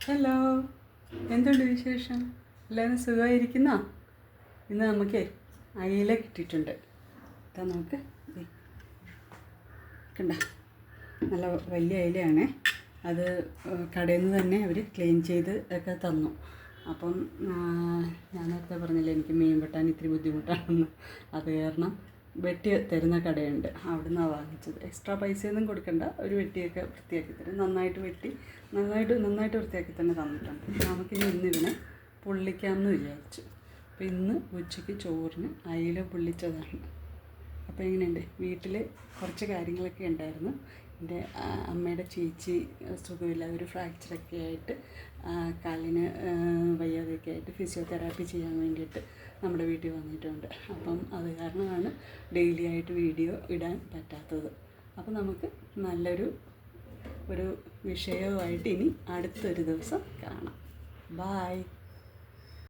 Hello, എന്തുണ്ട് വിശേഷം? എല്ലാവരും സുഖമായിരിക്കുന്നോ? ഇന്ന് നമുക്ക് അയില കിട്ടിയിട്ടുണ്ട്. ഇതാ നമുക്ക് കണ്ട നല്ല വലിയ അയിലയാണ്. അത് കടയിൽ നിന്ന് തന്നെ അവർ ക്ലീൻ ചെയ്ത് ഒക്കെ തന്നു. അപ്പം ഞാൻ നേരത്തെ പറഞ്ഞില്ലേ എനിക്ക് മീൻ വെട്ടാൻ ഇത്തിരി ബുദ്ധിമുട്ടാണെന്ന്. അത് കാരണം വെട്ടി തരുന്ന കടയുണ്ട്, അവിടെ നിന്നാണ് വാങ്ങിച്ചത്. എക്സ്ട്രാ പൈസയൊന്നും കൊടുക്കണ്ട, ഒരു വെട്ടിയൊക്കെ വൃത്തിയാക്കി തരും. നന്നായിട്ട് വെട്ടി നന്നായിട്ട് വൃത്തിയാക്കി തന്നെ തന്നിട്ടുണ്ട്. നമുക്കിനി ഇന്നിതിനെ പൊള്ളിക്കാമെന്ന് വിചാരിച്ചു. അപ്പോൾ ഇന്ന് ഉച്ചയ്ക്ക് ചോറിന് അയില പൊള്ളിച്ചതാണ്. അപ്പോൾ എങ്ങനെയുണ്ട്? വീട്ടിൽ കുറച്ച് കാര്യങ്ങളൊക്കെ ഉണ്ടായിരുന്നു. എൻ്റെ അമ്മയുടെ ചേച്ചി സുഖമില്ലാതെ ഒരു ഫ്രാക്ചറൊക്കെ ആയിട്ട് കാലിന് വയ്യാതെയൊക്കെ ആയിട്ട് ഫിസിയോതെറാപ്പി ചെയ്യാൻ വേണ്ടിയിട്ട് നമ്മുടെ വീട്ടിൽ വന്നിട്ടുണ്ട്. അപ്പം അത് കാരണമാണ് ഡെയിലി ആയിട്ട് വീഡിയോ ഇടാൻ പറ്റാത്തത്. അപ്പോൾ നമുക്ക് നല്ലൊരു വിഷയവുമായിട്ട് ഇനി അടുത്തൊരു ദിവസം കാണാം. ബായ്.